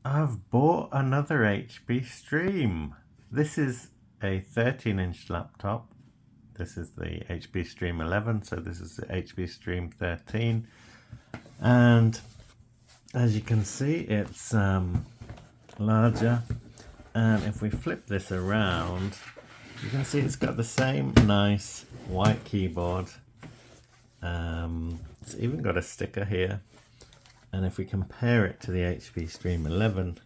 I've bought another HP Stream. This is a 13-inch laptop. This is the HP Stream 11, so this is the HP Stream 13. And as you can see, it's larger. And if we flip this around, you can see it's got the same nice white keyboard. It's even got a sticker here. And if we compare it to the HP Stream 11,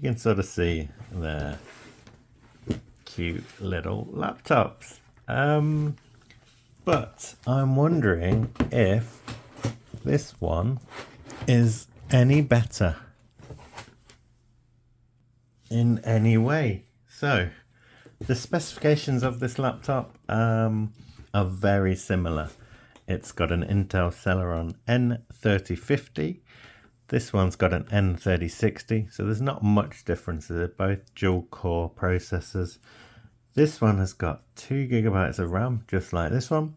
you can sort of see their cute little laptops. But I'm wondering if this one is any better in any way. So the specifications of this laptop are very similar. It's got an Intel Celeron N3050. This one's got an N3060, so there's not much difference. They're both dual core processors. This one has got 2 GB of RAM, just like this one.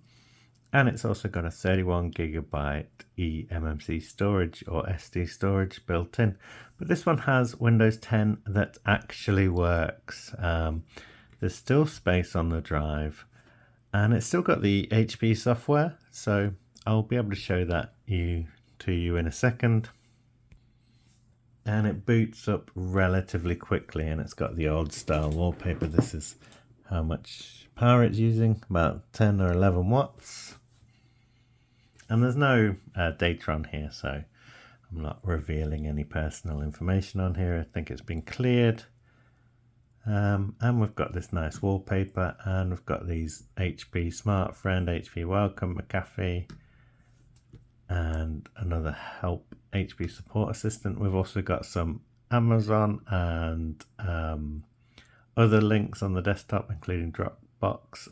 And it's also got a 31 GB eMMC storage or SD storage built in. But this one has Windows 10 that actually works. There's still space on the drive. And it's still got the HP software, so I'll be able to show that to you in a second. And it boots up relatively quickly, and it's got the old style wallpaper. This is how much power it's using, about 10 or 11 watts. And there's no data on here, so I'm not revealing any personal information on here. I think it's been cleared. And we've got this nice wallpaper, and we've got these HP Smart Friend, HP Welcome, McAfee, and another help HP support assistant. We've also got some Amazon and other links on the desktop, including Dropbox,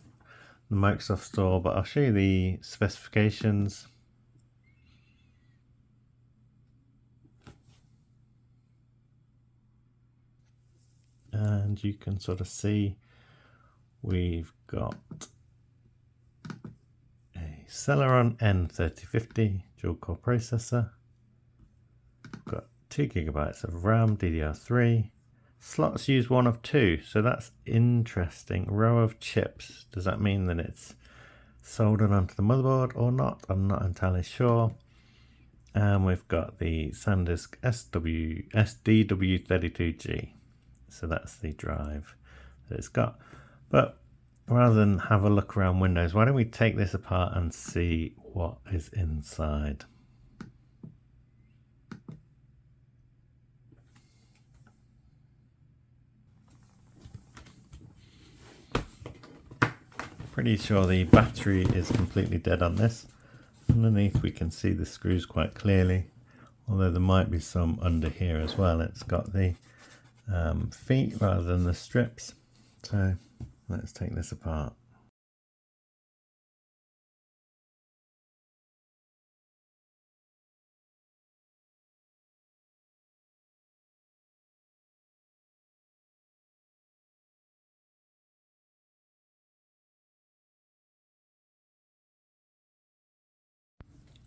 the Microsoft Store, but I'll show you the specifications. And you can sort of see we've got a Celeron N3050 dual core processor. We've got 2 GB of RAM, DDR3. Slots use 1 of 2, so that's interesting. Row of chips. Does that mean that it's soldered onto the motherboard or not? I'm not entirely sure. And we've got the SanDisk SDW32G. So that's the drive that it's got. But rather than have a look around Windows, why don't we take this apart and see what is inside? Pretty sure the battery is completely dead on this. Underneath we can see the screws quite clearly, although there might be some under here as well. It's got the feet rather than the strips. So let's take this apart.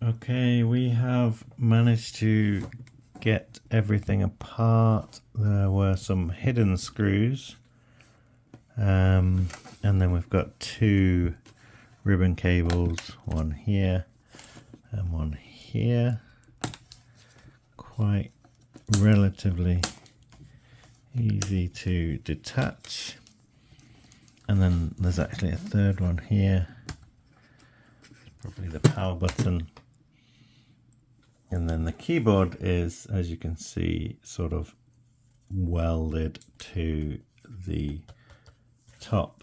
Okay, we have managed to get everything apart. There were some hidden screws, and then we've got 2 ribbon cables, one here and one here. Quite relatively easy to detach. And then there's actually a third one here, probably the power button. And then the keyboard is, as you can see, sort of welded to the top.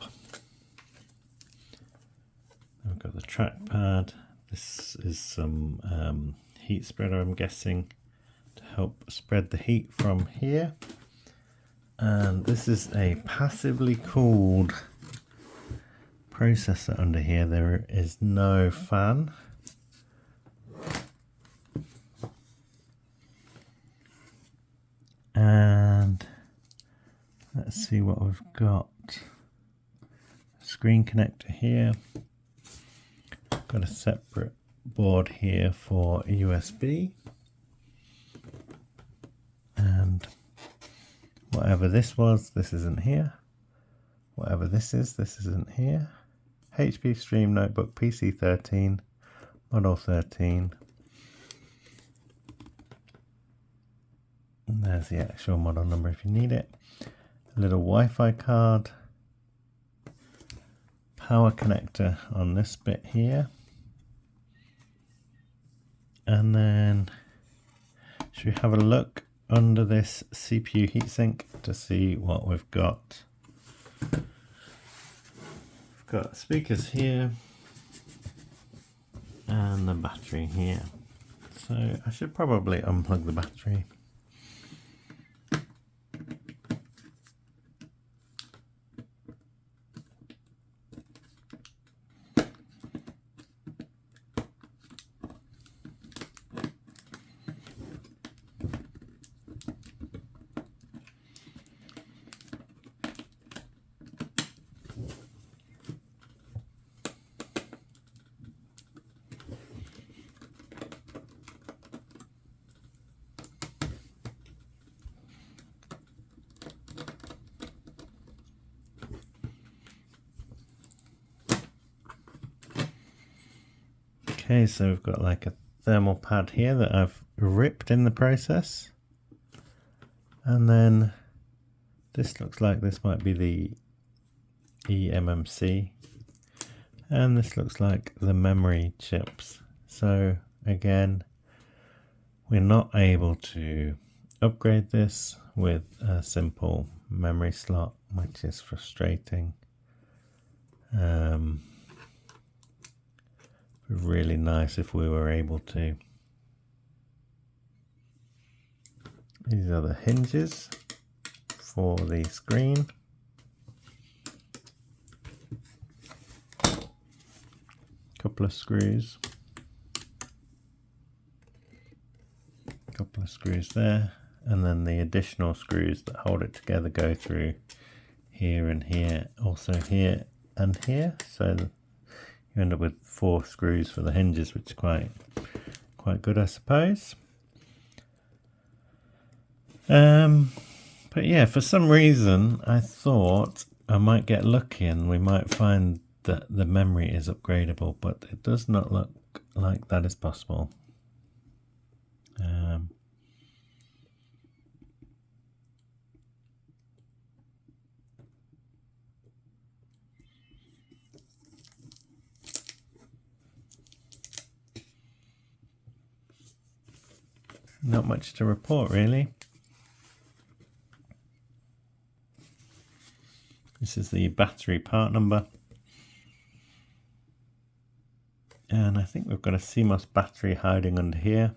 I've got the trackpad. This is some heat spreader, I'm guessing, to help spread the heat from here. And this is a passively cooled processor under here. There is no fan. And let's see what we've got. Screen connector here. Got a separate board here for USB. And Whatever this was, this isn't here. Whatever this isn't here. HP Stream Notebook PC 13, Model 13. And there's the actual model number if you need it. A little Wi-Fi card. Power connector on this bit here. And then, should we have a look under this CPU heatsink to see what we've got? We've got speakers here and the battery here. So I should probably unplug the battery. Okay, so we've got like a thermal pad here that I've ripped in the process. And then this looks like this might be the eMMC. And this looks like the memory chips. So again, we're not able to upgrade this with a simple memory slot, which is frustrating. Really nice if we were able to. These are the hinges for the screen. Couple of screws. Couple of screws there, and then the additional screws that hold it together go through here and here, also here and here. So you end up with 4 screws for the hinges, which is quite good, I suppose. But yeah, for some reason I thought I might get lucky and we might find that the memory is upgradable, but it does not look like that is possible. Not much to report, really. This is the battery part number. And I think we've got a CMOS battery hiding under here.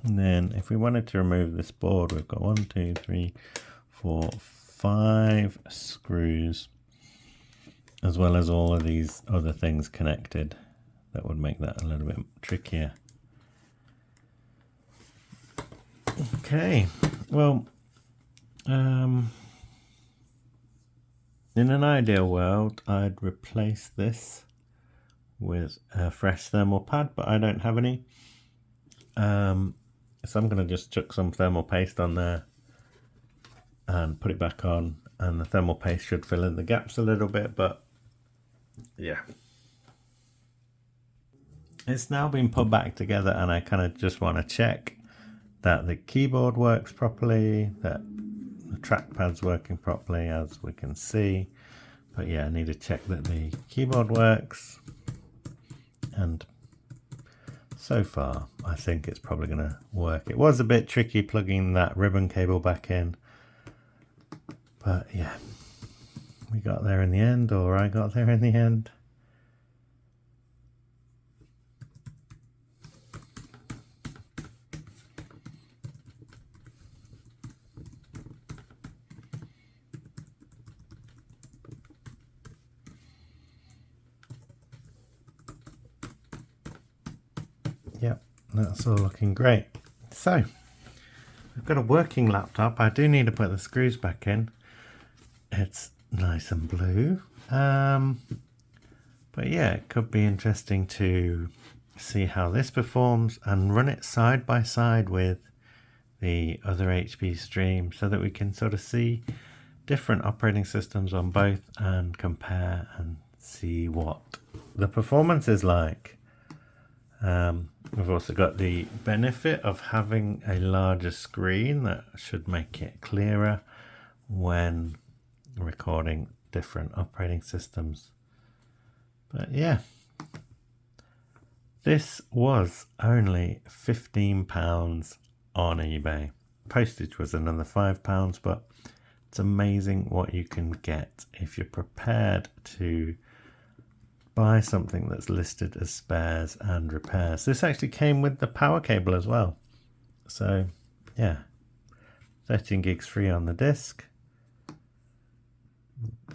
And then if we wanted to remove this board, we've got 1, 2, 3, 4, 5 screws, as well as all of these other things connected. That would make that a little bit trickier. Okay, well, in an ideal world, I'd replace this with a fresh thermal pad, but I don't have any. So I'm going to just chuck some thermal paste on there and put it back on, and the thermal paste should fill in the gaps a little bit, but yeah. It's now been put back together, and I kind of just want to check that the keyboard works properly, that the trackpad's working properly, as we can see. But yeah, I need to check that the keyboard works, and so far I think it's probably going to work. It was a bit tricky plugging that ribbon cable back in, but yeah, we got there in the end, or I got there in the end. Yep, that's all looking great. So, we've got a working laptop. I do need to put the screws back in. It's nice and blue. But yeah, it could be interesting to see how this performs and run it side by side with the other HP stream so that we can sort of see different operating systems on both and compare and see what the performance is like. We've also got the benefit of having a larger screen that should make it clearer when recording different operating systems. But yeah, this was only £15 on eBay. Postage was another £5, but it's amazing what you can get if you're prepared to buy something that's listed as spares and repairs. This actually came with the power cable as well. So yeah, 13 gigs free on the disc.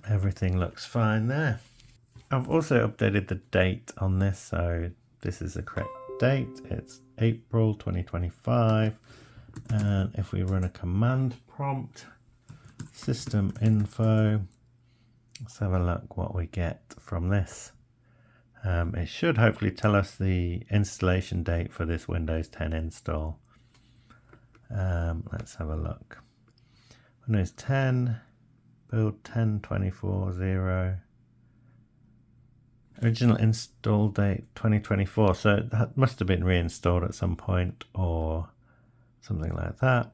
Everything looks fine there. I've also updated the date on this, so this is the correct date. It's April 2025. And if we run a command prompt, system info, let's have a look what we get from this. It should hopefully tell us the installation date for this Windows 10 install. Let's have a look. Windows 10, build 10.24.0. Original install date 2024, so that must have been reinstalled at some point or something like that.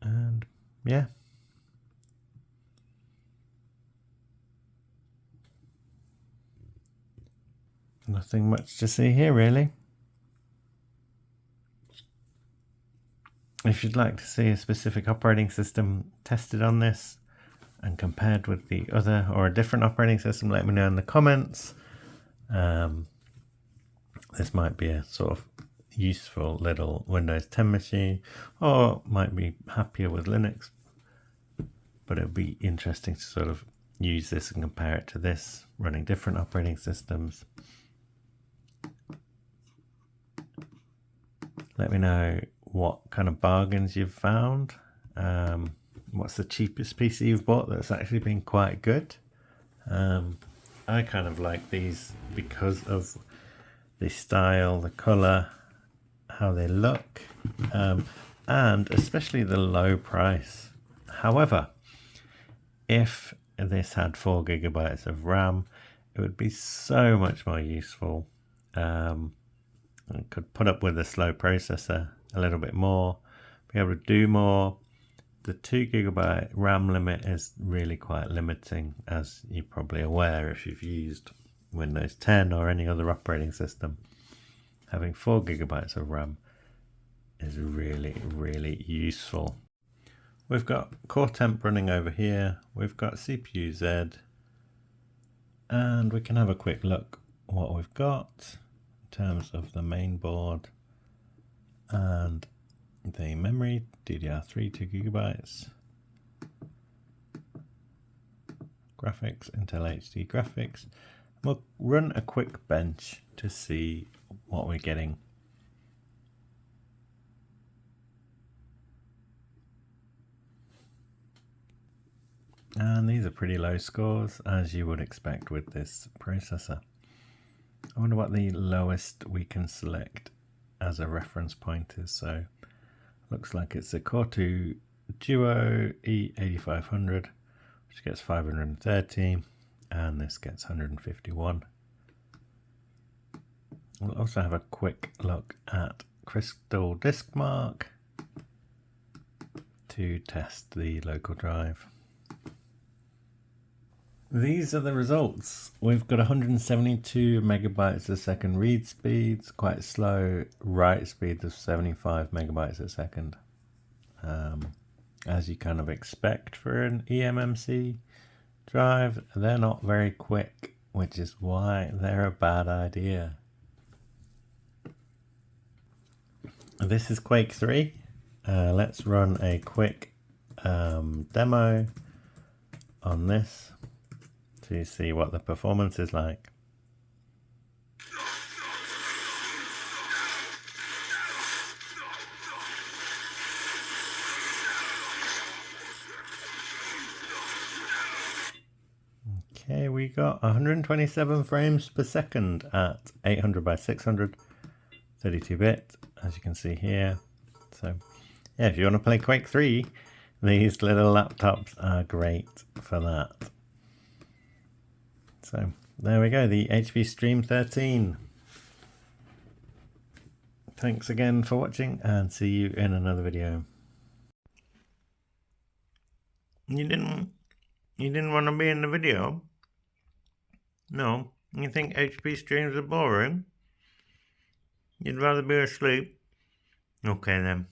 And yeah, nothing much to see here really. If you'd like to see a specific operating system tested on this and compared with the other or a different operating system, let me know in the comments. This might be a sort of useful little Windows 10 machine, or might be happier with Linux, but it would be interesting to sort of use this and compare it to this, running different operating systems. Let me know what kind of bargains you've found. What's the cheapest PC you've bought that's actually been quite good? I kind of like these because of the style, the color, how they look, and especially the low price. However, if this had 4 GB of RAM, it would be so much more useful. It could put up with a slow processor a little bit more, be able to do more. The 2 GB RAM limit is really quite limiting, as you're probably aware if you've used Windows 10 or any other operating system. Having 4 GB of RAM is really, really useful. We've got Core Temp running over here, we've got CPU Z, and we can have a quick look what we've got in terms of the main board and the memory. DDR3 2 GB, graphics, Intel HD graphics. We'll run a quick bench to see what we're getting. And these are pretty low scores, as you would expect with this processor. I wonder what the lowest we can select as a reference point is. So looks like it's a Core 2 Duo E8500, which gets 530, and this gets 151. We'll also have a quick look at Crystal Disk Mark to test the local drive. These are the results. We've got 172 megabytes a second read speeds, quite slow write speeds of 75 megabytes a second. As you kind of expect for an eMMC drive, they're not very quick, which is why they're a bad idea. This is Quake 3. Let's run a quick demo on this to see what the performance is like. got 127 frames per second at 800 by 600, 32-bit, as you can see here. So yeah, if you want to play Quake 3, these little laptops are great for that. So there we go, the HP Stream 13. Thanks again for watching, and see you in another video. You didn't want to be in the video? No? You think HP streams are boring? You'd rather be asleep? Okay then.